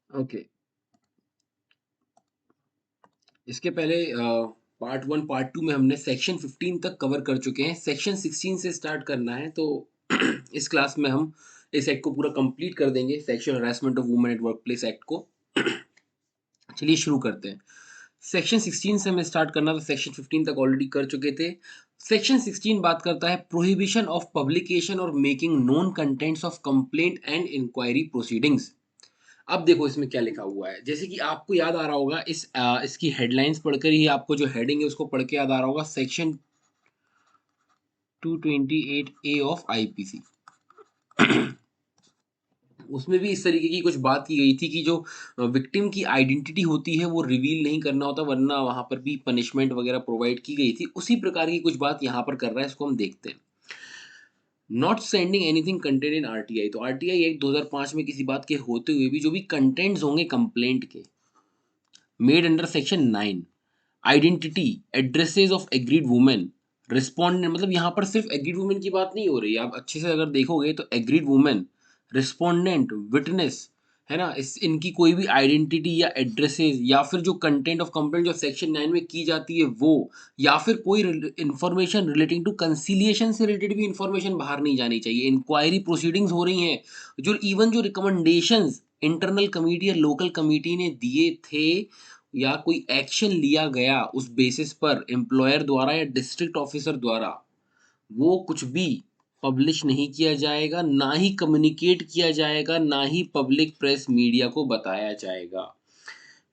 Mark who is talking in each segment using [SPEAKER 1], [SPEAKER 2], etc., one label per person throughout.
[SPEAKER 1] Okay, इसके पहले part 1 part 2 में हमने सेक्शन 15 तक कवर कर चुके हैं। सेक्शन 16 से स्टार्ट करना है तो इस क्लास में हम इस एक्ट को पूरा कंप्लीट कर देंगे, sexual harassment of women at workplace act को। चलिए शुरू करते हैं। सेक्शन 16 से हमें स्टार्ट करना था, सेक्शन 15 तक ऑलरेडी कर चुके थे। सेक्शन 16 बात करता है प्रोहिबिशन ऑफ पब्लिकेशन और making known contents of complaint and inquiry proceedings. अब देखो इसमें क्या लिखा हुआ है, जैसे कि आपको याद आ रहा होगा इसकी हेडलाइंस पढ़कर ही आपको जो हेडिंग है उसको पढ़ के याद आ रहा होगा, सेक्शन 228 ए ऑफ आईपीसी। उसमें भी इस तरीके की कुछ बात की गई थी कि जो विक्टिम की आइडेंटिटी होती है वो रिवील नहीं करना होता, वरना वहां पर भी पनिशमेंट वगैरह प्रोवाइड की गई थी। उसी प्रकार की कुछ बात यहाँ पर कर रहा है, इसको हम देखते हैं। Not sending anything content in RTI, तो आरटीआई एक्ट 2005 में किसी बात के होते हुए भी जो भी कंटेंट्स होंगे कंप्लेंट के, made under section 9, identity addresses of agreed women, respondent, मतलब यहाँ पर सिर्फ एग्रीड वुमेन की बात नहीं हो रही है, आप अच्छे से अगर देखोगे तो एग्रीड वुमेन, रिस्पोंडेंट, विटनेस, है ना, इस इनकी कोई भी आइडेंटिटी या एड्रेसेस या फिर जो कंटेंट ऑफ कंप्लेंट जो सेक्शन 9 में की जाती है वो, या फिर कोई इंफॉर्मेशन रिलेटिंग टू कंसीलिएशन से रिलेटेड भी इंफॉर्मेशन बाहर नहीं जानी चाहिए। इंक्वायरी प्रोसीडिंग्स हो रही हैं, जो इवन जो रिकमेंडेशंस इंटरनल कमेटी या लोकल कमेटी ने दिए थे या कोई एक्शन लिया गया उस बेसिस पर एम्प्लॉयर द्वारा या डिस्ट्रिक्ट ऑफिसर द्वारा, वो कुछ भी पब्लिश नहीं किया जाएगा, ना ही कम्युनिकेट किया जाएगा, ना ही पब्लिक प्रेस मीडिया को बताया जाएगा।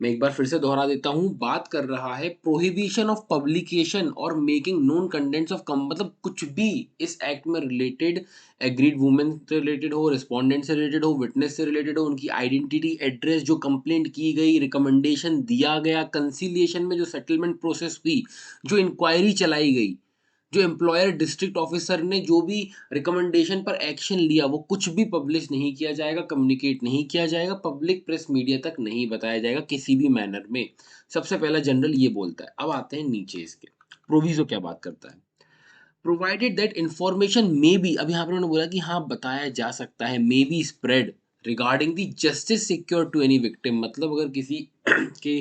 [SPEAKER 1] मैं एक बार फिर से दोहरा देता हूँ, बात कर रहा है प्रोहिबिशन ऑफ पब्लिकेशन और मेकिंग नोन कंटेंट्स ऑफ कम, मतलब कुछ भी इस एक्ट में रिलेटेड, एग्रीड वुमेन से रिलेटेड हो, रिस्पोंडेंट से रिलेटेड हो, विटनेस से रिलेटेड हो, उनकी आइडेंटिटी, एड्रेस, जो कंप्लेंट की गई, रिकमेंडेशन दिया गया, कंसीलिएशन में जो सेटलमेंट प्रोसेस हुई, जो इंक्वायरी चलाई गई, जो एम्प्लॉयर डिस्ट्रिक्ट ऑफिसर ने जो भी रिकमेंडेशन पर एक्शन लिया, वो कुछ भी पब्लिश नहीं किया जाएगा, कम्युनिकेट नहीं किया जाएगा, पब्लिक प्रेस मीडिया तक नहीं बताया जाएगा किसी भी मैनर में। सबसे पहला जनरल ये बोलता है। अब आते हैं नीचे इसके प्रोविजो क्या बात करता है। Provided that information may be, अब यहाँ पर उन्होंने बोला कि हाँ बताया जा सकता है, may be spread regarding the justice secure to any victim, मतलब अगर किसी के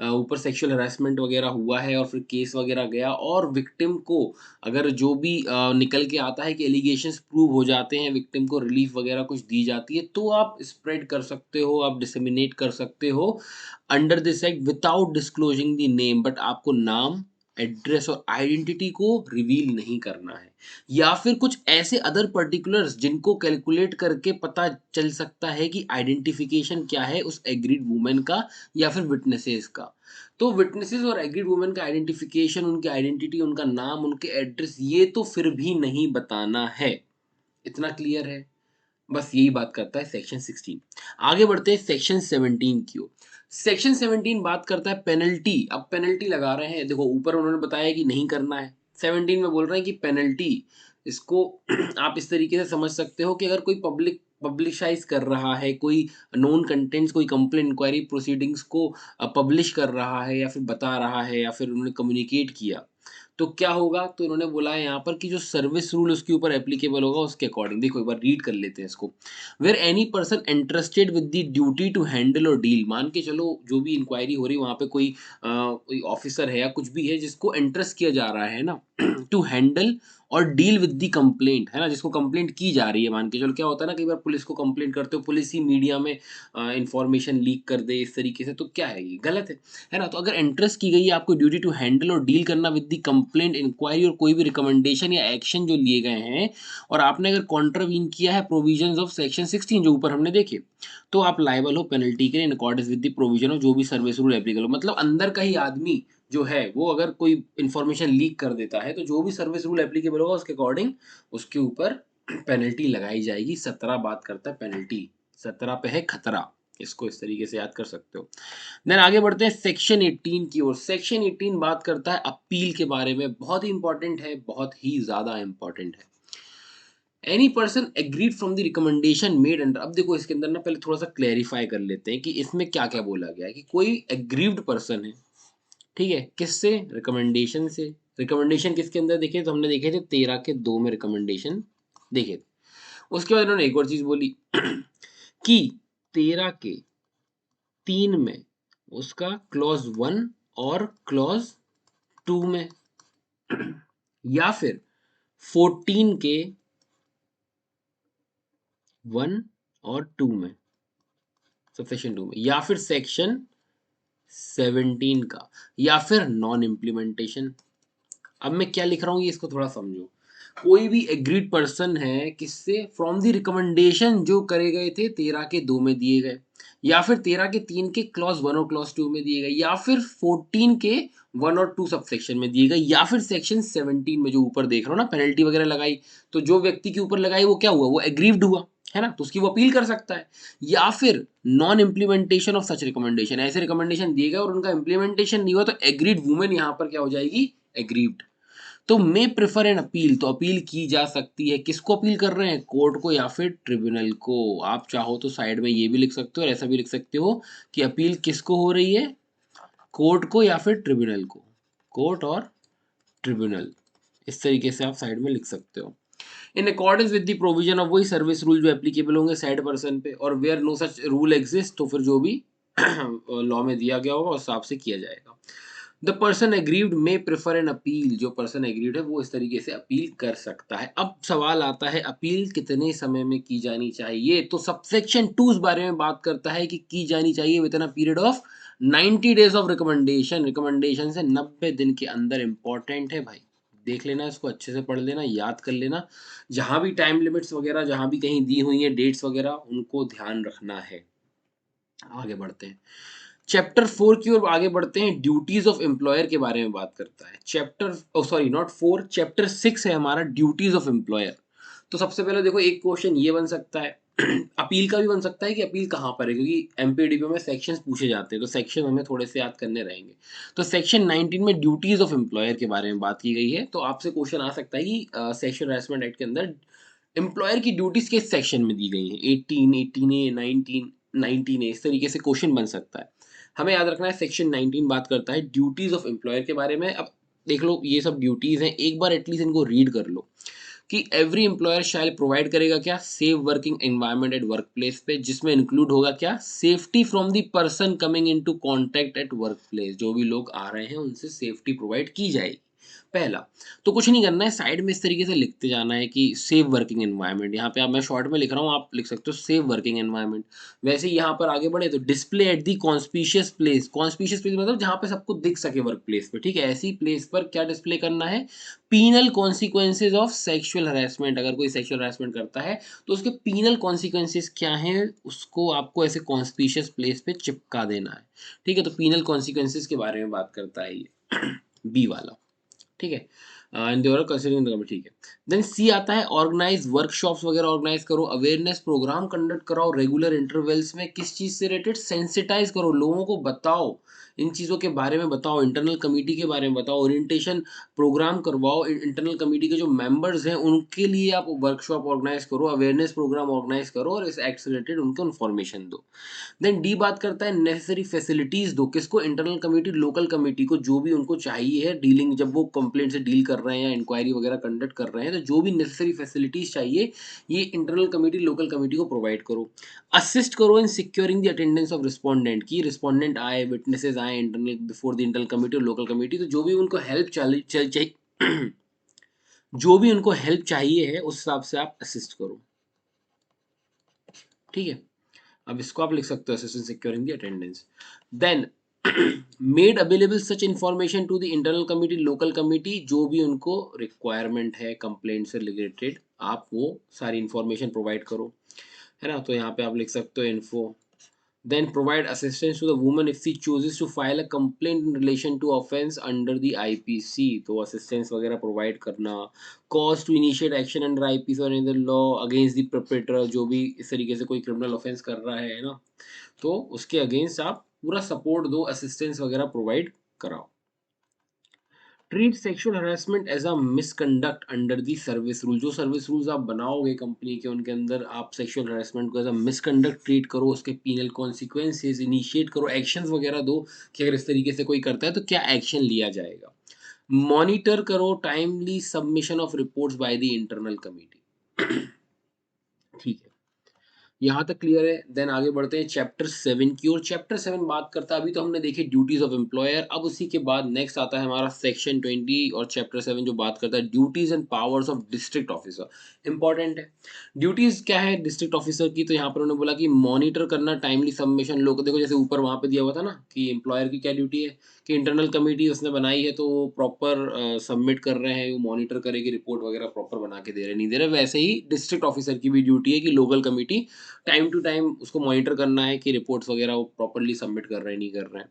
[SPEAKER 1] ऊपर सेक्सुअल हरासमेंट वगैरह हुआ है और फिर केस वगैरह गया और विक्टिम को अगर जो भी निकल के आता है कि एलिगेशंस प्रूव हो जाते हैं, विक्टिम को रिलीफ वगैरह कुछ दी जाती है, तो आप स्प्रेड कर सकते हो, आप डिसमिनेट कर सकते हो under this act without disclosing the name, but आपको नाम, एड्रेस और आइडेंटिटी को रिवील नहीं करना है, या फिर कुछ ऐसे अदर पर्टिकुलर्स जिनको कैलकुलेट करके पता चल सकता है कि आइडेंटिफिकेशन क्या है उस एग्रीड वुमेन का या फिर विटनेसेस का। तो विटनेसेस और एग्रीड वुमेन का आइडेंटिफिकेशन, उनकी आइडेंटिटी, उनका नाम, उनके एड्रेस, ये तो फिर भी नहीं बताना है। इतना क्लियर है? बस यही बात करता है सेक्शन 16। आगे बढ़ते हैं सेक्शन 17 की ओर। सेक्शन 17 बात करता है पेनल्टी। अब पेनल्टी लगा रहे हैं, देखो ऊपर उन्होंने बताया कि नहीं करना है, 17 में बोल रहे हैं कि पेनल्टी। इसको आप इस तरीके से समझ सकते हो कि अगर कोई पब्लिशाइज कर रहा है, कोई नोन कंटेंट्स, कोई कंप्लेंट इंक्वायरी प्रोसीडिंग्स को पब्लिश कर रहा है या फिर बता रहा है या फिर उन्होंने कम्युनिकेट किया, तो क्या होगा, तो इन्होंने बोला है यहाँ पर कि जो सर्विस रूल उसके ऊपर एप्लीकेबल होगा उसके अकॉर्डिंग। देखो एक बार रीड कर लेते हैं इसको। Where any person interested with the duty to handle और डील, मान के चलो जो भी इंक्वायरी हो रही है वहाँ पे कोई ऑफिसर है या कुछ भी है जिसको इंटरेस्ट किया जा रहा है ना टू हैंडल और डील विद द कंप्लेंट, है ना, जिसको कंप्लेंट की जा रही है, मान के चलो क्या होता है ना, कई बार पुलिस को कंप्लेंट करते हो, पुलिस ही मीडिया में इंफॉर्मेशन लीक कर दे इस तरीके से, तो क्या है, ये गलत है ना। तो अगर इंटरेस्ट की गई है आपको ड्यूटी टू हैंडल और डील करना विद द कंप्लेंट, इंक्वायरी और कोई भी रिकमेंडेशन या एक्शन जो लिए गए हैं, और आपने अगर कॉन्ट्रावीन किया है प्रोविजंस ऑफ सेक्शन 16 जो ऊपर हमने देखे, तो आप लायबल हो पेनल्टी के इन accordance with the provision of जो भी सर्विस रूल एप्लीकेबल हो। मतलब अंदर का ही आदमी जो है वो अगर कोई इंफॉर्मेशन लीक कर देता है तो जो भी सर्विस रूल एप्लीकेबल होगा उसके अकॉर्डिंग उसके ऊपर पेनल्टी लगाई जाएगी। 17 बात करता है पेनल्टी, 17 पे है खतरा, इसको इस तरीके से याद कर सकते हो। देन आगे बढ़ते हैं सेक्शन 18 की ओर। सेक्शन 18 बात करता है अपील के बारे में, बहुत ही इंपॉर्टेंट है, बहुत ही ज्यादा इंपॉर्टेंट है। Any person agreed from the recommendation made under, अब देखो इसके अंदर ना पहले थोड़ा सा क्लैरिफाई कर लेते हैं कि इसमें क्या क्या बोला गया है, कि कोई एग्रीव्ड पर्सन है, ठीक है, किससे, रिकमेंडेशन से। रिकमेंडेशन किसके अंदर देखे तो हमने देखे थे 13 के 2 में रिकमेंडेशन देखे थे। उसके बाद इन्होंने एक और चीज बोली कि 13 के 3 में, उसका क्लॉज 1 और क्लॉज 2 में, या फिर 14 के 1 और 2 में, सबसेक्शन 2 में, या फिर सेक्शन 17 का, या फिर नॉन इम्प्लीमेंटेशन। अब मैं क्या लिख रहा हूँ ये इसको थोड़ा समझो। कोई भी एग्रीड पर्सन है किससे, फ्रॉम द रिकमेंडेशन जो करे गए थे 13 के 2 में दिए गए, या फिर 13 के 3 के क्लॉज 1 और क्लॉज 2 में दिए गए, या फिर 14 के 1 और 2 सब सेक्शन में दिए गए, या फिर सेक्शन 17 में जो ऊपर देख रहा हो ना पेनल्टी वगैरह लगाई, तो जो व्यक्ति के ऊपर लगाई वो क्या हुआ, वो एग्रीव्ड हुआ है ना, तो उसकी वो अपील कर सकता है। या फिर non implementation of such recommendation, ऐसे रिकमेंडेशन दिए गए और उनका इम्प्लीमेंटेशन नहीं हुआ, तो एग्रीड वुमेन यहाँ पर क्या हो जाएगी, एग्रीव्ड। तो मे प्रेफर एन अपील, तो अपील की जा सकती है, किसको अपील कर रहे हैं, कोर्ट को या फिर ट्रिब्यूनल को। आप चाहो तो साइड में ये भी लिख सकते हो और ऐसा भी लिख सकते हो कि अपील किसको हो रही है, कोर्ट को या फिर ट्रिब्यूनल को, कोर्ट और ट्रिब्यूनल, इस तरीके से आप साइड में लिख सकते हो। In accordance with the provision of वही सर्विस रूल जो एप्लीकेबल होंगे साइड पर्सन पे, और where no such rule exist, तो फिर जो भी लॉ में दिया गया होगा उस हिसाब से किया जाएगा। The person aggrieved may prefer an appeal, जो पर्सन एग्रीव्ड है वो इस तरीके से अपील कर सकता है। अब सवाल आता है अपील कितने समय में की जानी चाहिए, तो सबसेक्शन 2 इस बारे में बात करता है कि की जानी चाहिए with in a period of 90 days of recommendation, recommendation से 90 दिन के अंदर। इंपॉर्टेंट है भाई, देख लेना इसको, अच्छे से पढ़ लेना, याद कर लेना, जहां भी टाइम लिमिट्स वगैरह जहां भी कहीं दी हुई है डेट्स वगैरह उनको ध्यान रखना है। आगे बढ़ते हैं, चैप्टर 4 की ओर आगे बढ़ते हैं, ड्यूटीज ऑफ एम्प्लॉयर के बारे में बात करता है। चैप्टर सॉरी नॉट 4, चैप्टर 6 है हमारा, ड्यूटीज ऑफ एम्प्लॉयर। तो सबसे पहले देखो एक क्वेश्चन ये बन सकता है अपील का भी बन सकता है कि अपील कहाँ पर है, क्योंकि एमपीडीपी में सेक्शंस पूछे जाते हैं, तो सेक्शन हमें थोड़े से याद करने रहेंगे। तो सेक्शन 19 में ड्यूटीज ऑफ एम्प्लॉयर के बारे में बात की गई है, तो आपसे क्वेश्चन आ सकता है कि सेक्शुअल हरासमेंट एक्ट के अंदर एम्प्लॉयर की ड्यूटीज किस सेक्शन में दी गई है, 18, 18A, 19, 19A, इस तरीके से क्वेश्चन बन सकता है। हमें याद रखना है सेक्शन 19 बात करता है ड्यूटीज ऑफ एम्प्लॉयर के बारे में। अब देख लो ये सब ड्यूटीज हैं, एक बार एटलीस्ट इनको रीड कर लो कि एवरी एम्प्लॉयर शैल प्रोवाइड करेगा क्या, safe working environment at work place पे, जिसमें इंक्लूड होगा क्या, safety from the person coming into contact at work place, जो भी लोग आ रहे हैं उनसे सेफ्टी प्रोवाइड की जाएगी। पहला, तो कुछ नहीं करना है, साइड में इस तरीके से लिखते जाना है कि सेफ वर्किंग एनवायरनमेंट, यहाँ पे आप, मैं शॉर्ट में लिख रहा हूँ, आप लिख सकते हो सेफ वर्किंग एनवायरनमेंट। वैसे ही यहाँ पर आगे बढ़े तो display at the conspicuous place, conspicuous place मतलब जहाँ पे सबको दिख सके वर्क प्लेस पे, ठीक है, ऐसी प्लेस पर क्या डिस्प्ले करना है, penal consequences of sexual harassment. अगर कोई सेक्सुअल हरासमेंट करता है तो उसके पीनल कॉन्सिक्वेंसेज क्या हैं, उसको आपको ऐसे कॉन्स्पिशियस प्लेस पे चिपका देना है, ठीक है। तो पीनल कॉन्सिक्वेंसेज के बारे में बात करता है ये बी वाला, ठीक है। And they are considering the ठीक है। देन सी आता है ऑर्गेनाइज वर्कशॉप्स वगैरह ऑर्गेनाइज करो, अवेयरनेस प्रोग्राम कंडक्ट कराओ रेगुलर इंटरवल्स में, किस चीज़ से रिलेटेड, सेंसिटाइज करो, लोगों को बताओ, इन चीज़ों के बारे में बताओ, इंटरनल कमेटी के बारे में बताओ, ओरिएंटेशन प्रोग्राम करवाओ, इंटरनल कमेटी के जो मेंबर्स हैं उनके लिए आप वर्कशॉप ऑर्गेनाइज करो, अवेयरनेस प्रोग्राम ऑर्गेनाइज करो और इस एक्ट से रिलेटेड उनको इन्फॉर्मेशन दो। देन डी बात करता है नेसेसरी फैसिलिटीज दो, किसको, इंटरनल कमेटी लोकल कमेटी को, जो भी उनको चाहिए है डीलिंग, जब वो कंप्लेंट से डील कर रहे हैं या इंक्वायरी वगैरह कंडक्ट कर रहे हैं, तो जो भी नेसेसरी फैसिलिटीज चाहिए ये इंटरनल कमेटी लोकल कमेटी को प्रोवाइड करो। असिस्ट करो in securing the attendance of respondent, की रिस्पोंडेंट आए, विटनेसेस आए internal before the internal committee और लोकल कमेटी, तो जो भी उनको हेल्प चाहिए जो भी उनको हेल्प चाहिए है उस हिसाब से आप असिस्ट करो, ठीक है। अब इसको आप लिख सकते हो assistant securing the attendance. Then made available such information to the internal committee local committee, जो भी उनको रिक्वायरमेंट है कंप्लेंट से रिलेटेड आप वो सारी इंफॉर्मेशन प्रोवाइड करो, है ना। तो यहाँ पे आप लिख सकते हो info. Then provide assistance to the woman if she chooses to file a complaint in relation to offence under the IPC, तो assistance वगैरह provide करना। cause to initiate action under IPC or in the law against the perpetrator, जो भी इस तरीके से कोई criminal offence कर रहा है ना, तो उसके अगेंस्ट आप पूरा सपोर्ट दो, असिस्टेंस वगैरह प्रोवाइड कराओ। Treat sexual harassment as a misconduct under the service rule, जो सर्विस रूल्स आप बनाओगे कंपनी के उनके अंदर आप सेक्सुअल हरासमेंट को एज अ मिसकंडक्ट ट्रीट करो, उसके पीनल कॉन्सिक्वेंसेज इनिशिएट करो, एक्शंस वगैरह दो कि अगर इस तरीके से कोई करता है तो क्या एक्शन लिया जाएगा। मॉनिटर करो timely submission of reports by the internal committee ठीक है। यहाँ तक क्लियर है। देन आगे बढ़ते हैं चैप्टर 7 की ओर। चैप्टर 7 बात करता है, अभी तो हमने देखे ड्यूटीज ऑफ एम्प्लॉयर, अब उसी के बाद नेक्स्ट आता है हमारा सेक्शन 20 और चैप्टर 7 जो बात करता है duties and powers of district officer. Important है। ड्यूटीज क्या है डिस्ट्रिक्ट ऑफिसर की, तो यहाँ पर उन्होंने बोला कि मॉनिटर करना टाइमली सबमिशन। लोग देखो जैसे ऊपर वहाँ पे दिया हुआ था ना कि एम्प्लॉयर की क्या ड्यूटी है, कि इंटरनल कमेटी उसने बनाई है तो वो प्रॉपर सबमिट कर रहे हैं, वो मॉनिटर करेगी रिपोर्ट वगैरह प्रॉपर बना के दे रहे नहीं दे रहे। वैसे ही डिस्ट्रिक्ट ऑफिसर की भी ड्यूटी है कि local committee time to time उसको मॉनिटर करना है कि रिपोर्ट्स वगैरह वो प्रॉपर्ली सबमिट कर रहे हैं नहीं कर रहे हैं।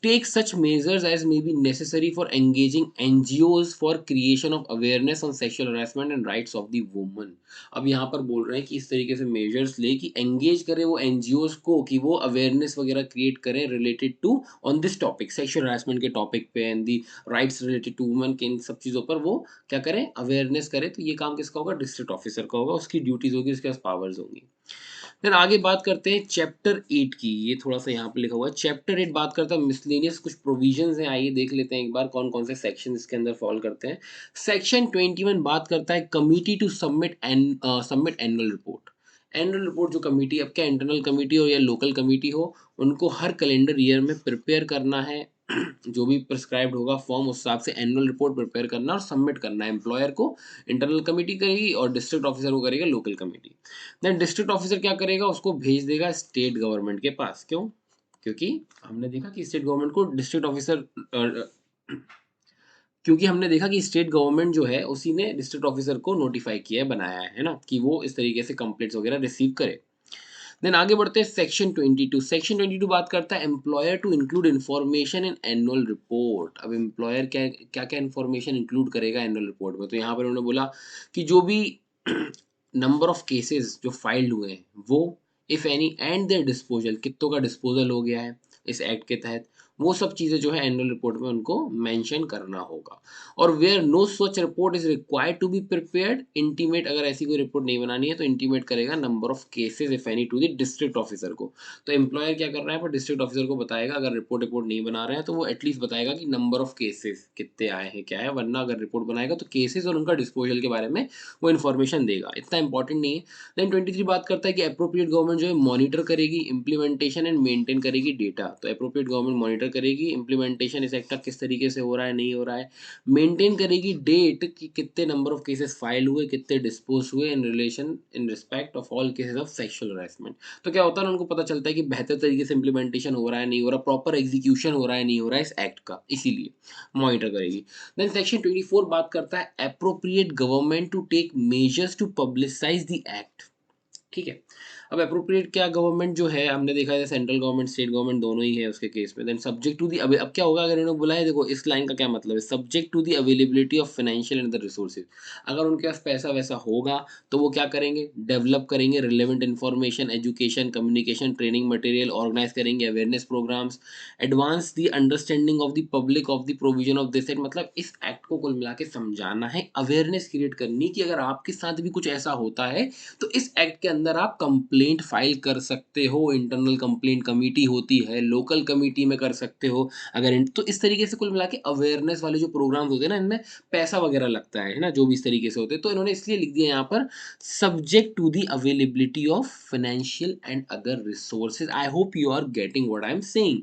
[SPEAKER 1] Take such measures as may be necessary for engaging NGOs for creation of awareness on sexual harassment and rights of the woman. अब यहाँ पर बोल रहे हैं कि इस तरीके से मेजर्स ले कि एंगेज करें वो एनजीओज को कि वो अवेयरनेस वगैरह क्रिएट करें related to on this topic sexual harassment के टॉपिक पे and the rights related to woman के, इन सब चीज़ों पर वो क्या करें अवेयरनेस करें। तो ये काम किसका होगा, डिस्ट्रिक्ट ऑफिसर का होगा, उसकी ड्यूटीज होगी, उसके पास पावर्स होंगी। देन आगे बात करते हैं चैप्टर 8 की। ये थोड़ा सा यहाँ पे लिखा हुआ है चैप्टर 8 बात करता है मिसलेनियस कुछ प्रोविजंस हैं। आइए देख लेते हैं एक बार कौन कौन से सेक्शन इसके अंदर फॉल करते हैं। सेक्शन 21 बात करता है committee to submit annual report. Annual report जो कमिटी, अब क्या इंटरनल कमिटी हो या लोकल कमिटी हो, उनको हर कैलेंडर ईयर में प्रिपेयर करना है जो भी प्रिस्क्राइब्ड होगा फॉर्म उस हिसाब से एनुअल रिपोर्ट प्रिपेयर करना और सबमिट करना है। एम्प्लॉयर को इंटरनल कमिटी करेगी और डिस्ट्रिक्ट ऑफिसर को करेगा local committee. Then district officer क्या करेगा, उसको भेज देगा स्टेट गवर्नमेंट के पास। क्यों? क्योंकि हमने देखा कि स्टेट गवर्नमेंट को डिस्ट्रिक्ट ऑफिसर क्योंकि हमने देखा कि स्टेट गवर्नमेंट जो है उसी ने डिस्ट्रिक्ट ऑफिसर को नोटिफाई किया है, बनाया है ना, कि वो इस तरीके से कंप्लेंट्स वगैरह रिसीव करे। देन आगे बढ़ते हैं सेक्शन 22। सेक्शन 22 बात करता है employer to include information in annual report. अब एम्प्लॉयर क्या क्या क्या इन्फॉर्मेशन इंक्लूड करेगा एनुअल रिपोर्ट में, तो यहाँ पर उन्होंने बोला कि जो भी नंबर ऑफ केसेस जो फाइल्ड हुए हैं वो, if any and their disposal, कितनों का डिस्पोजल हो गया है इस एक्ट के तहत, वो सब चीज़ें जो है एनुअल रिपोर्ट में उनको मेंशन करना होगा। और where no such report is required to be prepared intimate, अगर ऐसी कोई रिपोर्ट नहीं बनानी है तो इंटीमेट करेगा number of cases if any two the district officer को। तो एम्प्लॉयर क्या कर रहा है, पर डिस्ट्रिक्ट ऑफिसर को बताएगा, अगर रिपोर्ट नहीं बना रहे हैं तो वो एटलीस्ट बताएगा कि नंबर ऑफ केसेस कितने आए हैं क्या है, वरना अगर रिपोर्ट बनाएगा तो केसेस और उनका डिस्पोजल के बारे में वो इन्फॉर्मेशन देगा। इतना इंपॉर्टेंट नहीं है। देन 23 बात करता है कि अप्रोप्रिएट गवर्नमेंट जो है मॉनिटर करेगी इम्प्लीमेंटेशन एंड मेंटेन करेगी डेटा। तो अप्रोप्रिएट गवर्नमेंट मॉनिटर करेगी इम्प्लीमेंटेशन इस एक्ट का किस तरीके से हो रहा है नहीं हो रहा है, मेंटेन करेगी डेट कि कितने नंबर ऑफ केसेस फाइल हुए, कितने डिस्पोज हुए in relation in respect of all cases of sexual harassment. तो क्या होता है ना, उनको पता चलता है कि बेहतर तरीके से इम्प्लीमेंटेशन हो रहा है नहीं हो रहा, प्रॉपर एग्जीक्यूशन हो रहा है नहीं हो रहा है इस एक्ट का, इसीलिए मॉनिटर करेगी। देन सेक्शन 24 बात करता है appropriate government to take measures to publicise the act. ठीक है। अब एप्रोप्रिएट क्या, गवर्नमेंट जो है हमने देखा है सेंट्रल गवर्नमेंट स्टेट गवर्नमेंट दोनों ही है उसके केस में। देन सब्जेक्ट टू दी, अब क्या होगा अगर इन्होंने बोला है, देखो इस लाइन का क्या मतलब है, subject to the availability of financial and other resources. अगर उनके पास पैसा वैसा होगा तो वो क्या करेंगे, डेवलप करेंगे relevant information, education, communication, training material, organise करेंगे awareness programmes, advance the understanding of the public of the provision of this act. मतलब इस एक्ट को कुल मिला के समझाना है, अवेयरनेस क्रिएट करनी कि अगर आपके साथ भी कुछ ऐसा होता है तो इस एक्ट के अंदर आप कंप्लेंट फाइल कर सकते हो। इंटरनल कंप्लेंट कमेटी होती है, लोकल कमेटी में कर सकते हो अगर तो इस तरीके से कुल मिला के अवेयरनेस वाले जो प्रोग्राम्स होते हैं ना, इनमें पैसा वगैरह लगता है ना, जो भी इस तरीके से होते हैं, तो इन्होंने इसलिए लिख दिया यहाँ पर subject to the availability of financial and other resources. I hope you are getting what I am saying.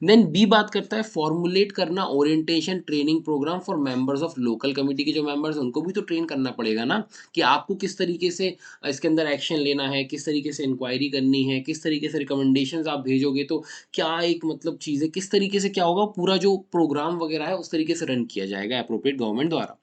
[SPEAKER 1] Then B बात करता है फॉर्मुलेट करना orientation training programme for members of local committee के जो मेंबर्स उनको भी तो ट्रेन करना पड़ेगा ना, कि आपको किस तरीके से इसके अंदर एक्शन लेना है, किस तरीके से इंक्वायरी करनी है, किस तरीके से रिकमेंडेशंस आप भेजोगे तो क्या एक मतलब चीज़ है, किस तरीके से क्या होगा, पूरा जो प्रोग्राम वगैरह है उस तरीके से रन किया जाएगा अप्रोप्रिएट गवर्नमेंट द्वारा।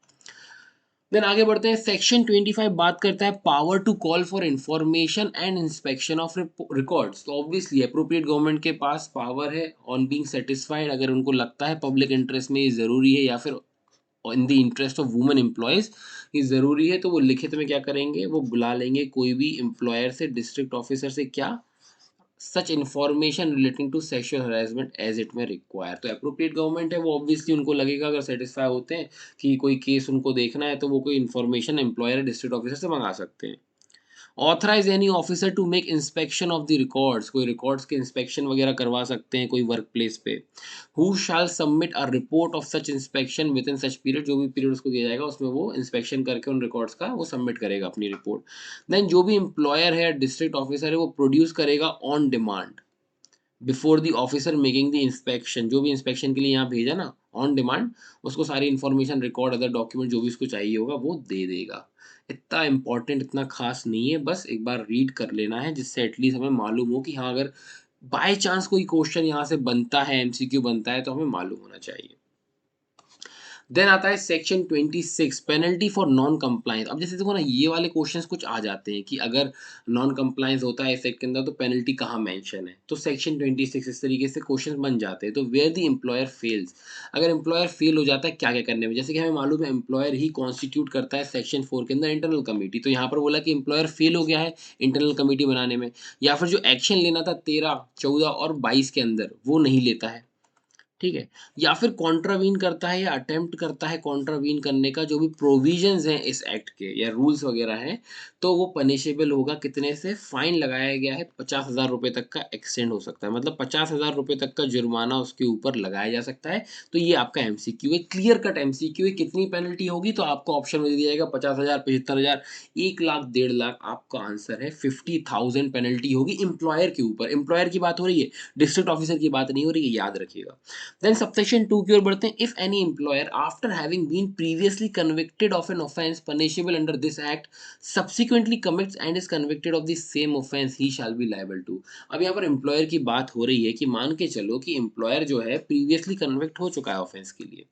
[SPEAKER 1] देन आगे बढ़ते हैं सेक्शन 25 बात करता है power to call for information and inspection of records. तो ऑब्वियसली अप्रोप्रिएट गवर्नमेंट के पास पावर है ऑन बीइंग सेटिस्फाइड, अगर उनको लगता है पब्लिक इंटरेस्ट में ये ज़रूरी है या फिर in the interest of women employees ये ज़रूरी है, तो वो लिखित में क्या करेंगे, वो बुला लेंगे कोई भी एम्प्लॉयर से, डिस्ट्रिक्ट ऑफिसर से, क्या such information relating to sexual harassment as it may require. तो अप्रोप्रिएट गवर्नमेंट है वो ऑब्वियसली उनको लगेगा, अगर सेटिस्फाई होते हैं कि कोई केस उनको देखना है तो वो कोई इन्फॉर्मेशन एम्प्लॉयर डिस्ट्रिक्ट ऑफिसर से मंगा सकते हैं। Authorise any officer to make inspection of the records, कोई रिकॉर्ड्स के इंस्पेक्शन वगैरह करवा सकते हैं कोई वर्क प्लेस पे। Who shall submit a report of such inspection within such period, जो भी पीरियड उसको दिया जाएगा उसमें वो इंस्पेक्शन करके उन रिकॉर्ड्स का वो सबमिट करेगा अपनी रिपोर्ट। देन जो भी एम्प्लॉयर है, डिस्ट्रिक्ट ऑफिसर है, वो प्रोड्यूस करेगा on demand before the officer making the inspection, जो भी इंस्पेक्शन के लिए यहाँ भेजा ना ऑन डिमांड, उसको सारी इन्फॉर्मेशन, रिकॉर्ड, अदर डॉक्यूमेंट जो भी उसको चाहिए होगा वो दे देगा। इतना इम्पोर्टेंट, इतना खास नहीं है, बस एक बार रीड कर लेना है जिससे एटलीस्ट हमें मालूम हो कि हाँ, अगर बाय चांस कोई क्वेश्चन यहाँ से बनता है, एमसीक्यू बनता है, तो हमें मालूम होना चाहिए। देन आता है section 26, penalty for non compliance. अब जैसे देखो ना, ये वाले क्वेश्चंस कुछ आ जाते हैं कि अगर नॉन कंप्लायंस होता है इस सेक्ट के अंदर तो पेनल्टी कहाँ मेंशन है, तो सेक्शन 26 इस तरीके से क्वेश्चंस बन जाते हैं। तो वेयर द एम्प्लॉयर फेल्स, अगर एम्प्लॉयर फेल हो जाता है क्या क्या करने में, जैसे कि हमें मालूम है एम्प्लॉयर ही कॉन्स्टिट्यूट करता है सेक्शन 4 के अंदर इंटरनल कमेटी, तो यहाँ पर बोला कि एम्प्लॉयर फेल हो गया है इंटरनल कमेटी बनाने में, या फिर जो एक्शन लेना था 13, 14 और 22 के अंदर वो नहीं लेता है, ठीक है? या फिर कॉन्ट्रावीन करता है या अटेम्प्ट करता है कॉन्ट्रावीन करने का, जो भी प्रोविजंस हैं इस एक्ट के या रूल्स वगैरह हैं, तो वो पनिशेबल होगा कितने से? फाइन लगाया गया है 50,000 रुपए तक का एक्सटेंड हो सकता है, मतलब 50,000 रुपए तक का जुर्माना उसके ऊपर लगाया जा सकता है। तो ये आपका एमसीक्यू है, क्लियर कट एमसीक्यू है। कितनी पेनल्टी होगी? तो आपको ऑप्शन में दे दिया जाएगा 50,000, 75,000, 1 लाख, 1.5 लाख। आपका आंसर है 50,000 पेनल्टी होगी एम्प्लॉयर के ऊपर। एम्प्लॉयर की बात हो रही है, डिस्ट्रिक्ट ऑफिसर की बात नहीं हो रही है, याद रखिएगा। देन सबसेक्शन 2 की ओर बढ़ते हैं। If any employer after having been previously convicted of an offence punishable under this act subsequently commits and is convicted of the same offence he shall be liable to. अब यहाँ per employer की बात हो रही है कि मान के चलो कि एम्प्लॉयर जो है प्रीवियसली कन्विक्ट हो चुका है ऑफेंस के लिए,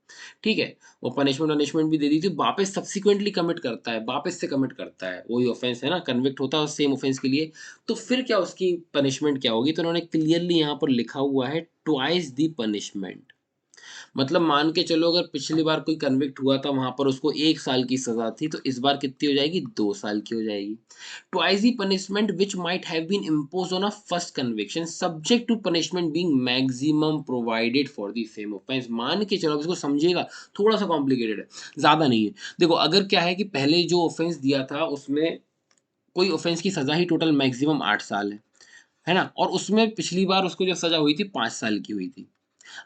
[SPEAKER 1] ठीक है, वो पनिशमेंट वनिशमेंट भी दे दी थी, वापस सब्सिक्वेंटली कमिट करता है, वापस से कमिट करता है, वही ऑफेंस है ना, कन्विक्ट होता है सेम ऑफेंस के लिए, तो फिर क्या उसकी पनिशमेंट क्या होगी? तो उन्होंने क्लियरली यहाँ पर लिखा हुआ है ट्वाइस द पनिशमेंट। मतलब मान के चलो अगर पिछली बार कोई कन्विक्ट हुआ था वहां पर उसको 1 साल की सजा थी, तो इस बार कितनी हो जाएगी? 2 साल की हो जाएगी। Twice the punishment which might have been impose on a first conviction subject to punishment being maximum provided for the same offence. मान के चलो, अब इसको समझिएगा, थोड़ा सा कॉम्प्लिकेटेड है, ज्यादा नहीं है। देखो, अगर क्या है कि पहले जो ऑफेंस दिया था उसमें कोई ऑफेंस की सजा ही टोटल मैक्सिमम 8 साल है ना, और उसमें पिछली बार उसको जो सजा हुई थी 5 साल की हुई थी।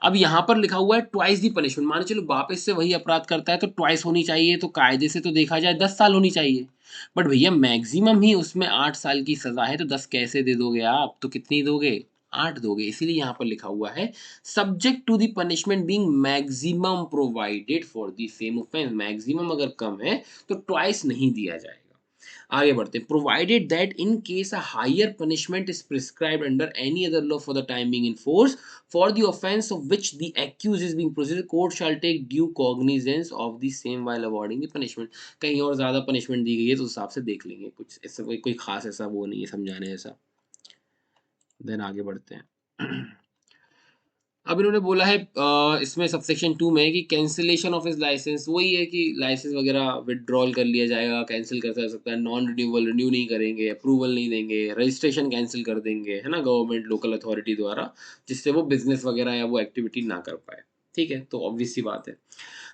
[SPEAKER 1] अब यहाँ पर लिखा हुआ है ट्वाइस दी पनिशमेंट, मान चलो वापस से वही अपराध करता है तो ट्वाइस होनी चाहिए, तो कायदे से तो देखा जाए 10 साल होनी चाहिए, बट भैया मैक्सिमम ही उसमें 8 साल की सजा है, तो 10 कैसे दे दोगे आप? तो कितनी दोगे? 8 दोगे। इसीलिए यहाँ पर लिखा हुआ है subject to the punishment being maximum provided for the same offence. Maximum अगर कम है तो ट्वाइस नहीं दिया जाएगा। आगे बढ़ते हैं। Provided that in case a higher punishment is prescribed under any other law for the time being in force for the offence of which the accuse is being proceeded, court shall take due cognizance of the same while awarding the punishment. कहीं और ज्यादा punishment दी गई है तो उस हिसाब से देख लेंगे, कुछ ऐसा कोई खास ऐसा वो नहीं है समझाने जैसा। देन आगे बढ़ते हैं। अब इन्होंने बोला है इसमें सबसेक्शन 2 में कि कैंसिलेशन ऑफ हिज लाइसेंस, वही है कि लाइसेंस वगैरह विथड्रॉल कर लिया जाएगा, कैंसिल कर सकता है, नॉन रिन्यूअल, रिन्यू नहीं करेंगे, अप्रूवल नहीं देंगे, रजिस्ट्रेशन कैंसिल कर देंगे, है ना, गवर्नमेंट लोकल अथॉरिटी द्वारा, जिससे वो बिजनेस वगैरह या वो एक्टिविटी ना कर पाए। ठीक है, तो ऑब्वियस सी बात है।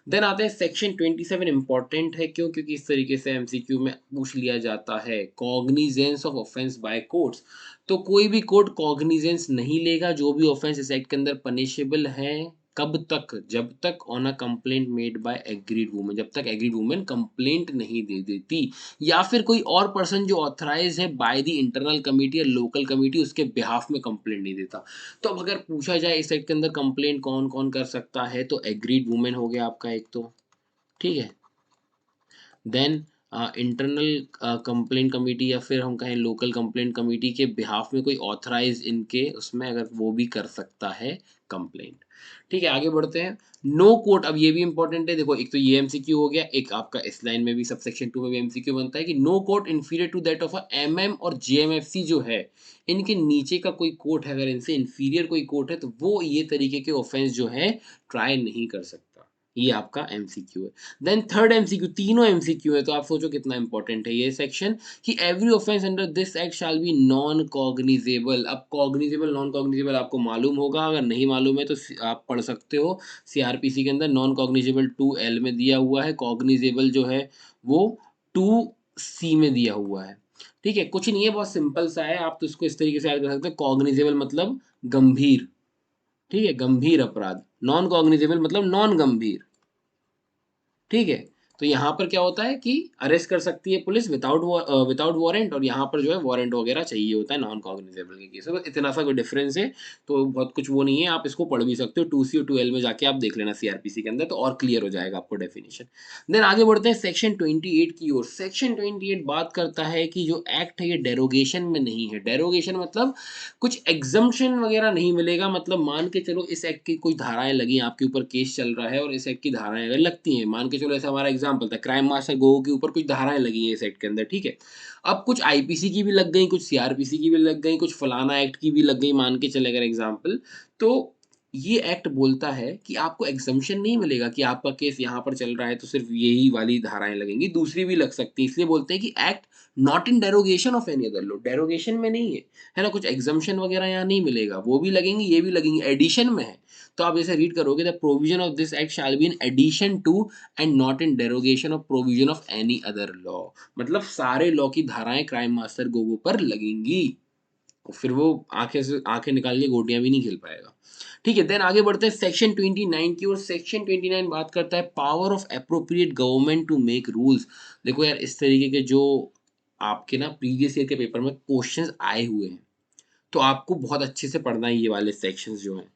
[SPEAKER 1] देन आते हैं सेक्शन 27, इंपॉर्टेंट है क्यों? क्योंकि इस तरीके से एमसीक्यू में पूछ लिया जाता है। Cognizance of offence by courts, तो कोई भी कोर्ट कॉग्निजेंस नहीं लेगा जो भी ऑफेंस इस एक्ट के अंदर पनिशेबल है। कब तक? जब तक on a complaint made by agreed woman, जब तक एग्रीड वुमन कंप्लेंट नहीं दे देती, या फिर कोई और पर्सन जो ऑथराइज है बाय द इंटरनल कमिटी या लोकल कमिटी उसके बिहाफ में कंप्लेंट नहीं देता। तो अब अगर पूछा जाए इस एक्ट के अंदर कंप्लेंट कौन कौन कर सकता है, तो एग्रीड वुमेन हो गया आपका एक तो, ठीक है। देन इंटरनल कंप्लेंट कमेटी या फिर हम कहें लोकल कंप्लेंट कमेटी के बिहाफ में कोई ऑथराइज इनके उसमें अगर वो भी कर सकता है कंप्लेंट। ठीक है, आगे बढ़ते हैं। नो कोर्ट, अब ये भी इंपॉर्टेंट है, देखो एक तो ये एमसीक्यू हो गया, एक आपका इस लाइन में भी सबसेक्शन 2 में भी एमसीक्यू बनता है कि no court inferior to that of a MM और जेएमएफसी जो है, इनके नीचे का कोई कोर्ट है, अगर इनसे इंफीरियर कोई कोर्ट है तो वो ये तरीके के ऑफेंस जो है ट्राई नहीं कर सकता। ये आपका एमसीक्यू है। देन थर्ड एमसीक्यू, तीनों एमसीक्यू है, तो आप सोचो कितना इंपॉर्टेंट है ये सेक्शन कि every offence under this act shall B non cognizable. अब कॉग्निजेबल नॉन कॉग्निजेबल आपको मालूम होगा, अगर नहीं मालूम है तो आप पढ़ सकते हो सीआरपीसी के अंदर। नॉन कॉग्निजेबल 2L में दिया हुआ है, कॉग्निजेबल जो है वो 2C में दिया हुआ है। ठीक है? कुछ नहीं है, बहुत सिंपल सा है, आप तो इसको इस तरीके से याद कर सकते हैं, कॉग्निजेबल मतलब गंभीर, ठीक है? गंभीर अपराध, नॉन कॉग्निजेबल मतलब नॉन गंभीर, ठीक है? तो यहाँ पर क्या होता है कि अरेस्ट कर सकती है पुलिस विदाउट वारंट, और यहाँ पर जो है वारंट वगैरह चाहिए होता है नॉन कॉग्निजेबल के केस में। बस इतना सा कोई डिफरेंस है, तो बहुत कुछ वो नहीं है, आप इसको पढ़ भी सकते हो, 2C और 2L में जाके आप देख लेना सीआरपीसी के अंदर, तो और क्लियर हो जाएगा आपको डेफिनेशन। देन आगे बढ़ते हैं सेक्शन 28 की ओर। सेक्शन 28 बात करता है कि जो एक्ट है ये डेरोगेशन में नहीं है। डेरोगेशन मतलब कुछ एग्जम्पशन वगैरह नहीं मिलेगा, मतलब मान के चलो इस एक्ट की कोई धाराएं लगी, आपके ऊपर केस चल रहा है और इस एक्ट की धाराएं अगर लगती हैं, मान के चलो ऐसा हमारा एग्जांपल था, क्राइम मास्टर गो के ऊपर कुछ धाराएं लगी हैं इस एक्ट के अंदर, ठीक है? अब कुछ आईपीसी की भी लग गई, कुछ सीआरपीसी की भी लग गई, कुछ फलाना एक्ट की भी लग गई, मान के चले अगर एग्जाम्पल, तो ये एक्ट बोलता है कि आपको एग्जम्पशन नहीं मिलेगा कि आपका केस यहाँ पर चल रहा है तो सिर्फ यही वाली धाराएं लगेंगी, दूसरी भी लग सकती है। इसलिए बोलते हैं कि act not in derogation of any other law, derogation में नहीं है ना? कुछ एग्जम्पशन वगैरह यहाँ नहीं मिलेगा, वो भी लगेंगी, ये भी लगेंगी, एडिशन में है। तो आप जैसे रीड करोगे, the provision of this act shall be in addition to and not in derogation of provision of any other law. मतलब सारे लॉ की धाराएं क्राइम मास्टर गोगो पर लगेंगी, और फिर वो आंखें से आंखें निकाल के गोटियां भी नहीं खेल पाएगा। ठीक है, देन आगे बढ़ते हैं सेक्शन 29 की ओर। सेक्शन 29 बात करता है power of appropriate government to make rules. देखो यार, इस तरीके के जो आपके ना प्रीवियस ईयर के पेपर में क्वेश्चंस आए हुए हैं, तो आपको बहुत अच्छे से पढ़ना है ये वाले सेक्शंस जो हैं।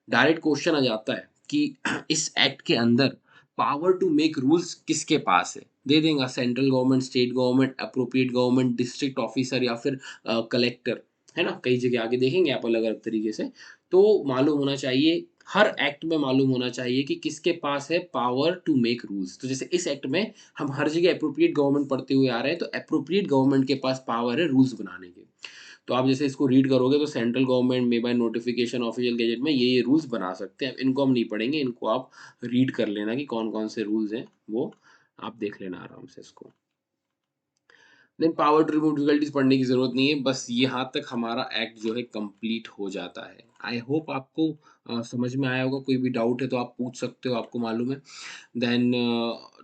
[SPEAKER 1] डायरेक्ट क्वेश्चन आ जाता है कि इस एक्ट के अंदर पावर टू मेक रूल्स किसके पास है? दे देंगे central government, state government, appropriate government, district officer या फिर कलेक्टर, है ना? कई जगह आगे देखेंगे आप अलग-अलग तरीके से। तो मालूम होना चाहिए, हर एक्ट में मालूम होना चाहिए कि किसके पास है पावर टू मेक रूल्स। तो जैसे इस एक्ट में हम हर जगह एप्रोप्रिएट गवर्नमेंट पढ़ते हुए आ रहे हैं, तो एप्रोप्रिएट गवर्नमेंट के पास पावर है रूल्स बनाने की। तो आप जैसे इसको रीड करोगे तो सेंट्रल गवर्नमेंट में बाय नोटिफिकेशन ऑफिशियल गैजेट में ये रूल्स बना सकते हैं। इनको हम नहीं पढ़ेंगे, इनको आप रीड कर लेना कि कौन कौन से रूल्स हैं, वो आप देख लेना आराम से इसको। Then power to remove difficulties पढ़ने की जरूरत नहीं है, बस यहाँ तक हमारा एक्ट जो है कंप्लीट हो जाता है। आई होप आपको समझ में आया होगा। कोई भी डाउट है तो आप पूछ सकते हो, आपको मालूम है। देन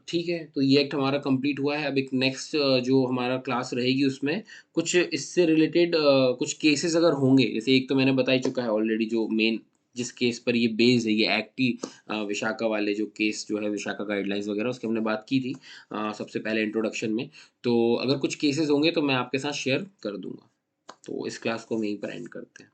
[SPEAKER 1] ठीक है, तो ये एक्ट हमारा कंप्लीट हुआ है। अब एक नेक्स्ट जो हमारा क्लास रहेगी उसमें कुछ इससे रिलेटेड कुछ केसेस अगर होंगे, जैसे एक तो मैंने बता ही चुका है ऑलरेडी, जो मेन जिस केस पर ये बेस्ड है, ये एक्ट ही विशाखा वाले जो केस जो है, विशाखा गाइडलाइंस वगैरह, उसकी हमने बात की थी सबसे पहले इंट्रोडक्शन में। तो अगर कुछ केसेस होंगे तो मैं आपके साथ शेयर कर दूंगा। तो इस क्लास को हम यहीं पर एंड करते हैं।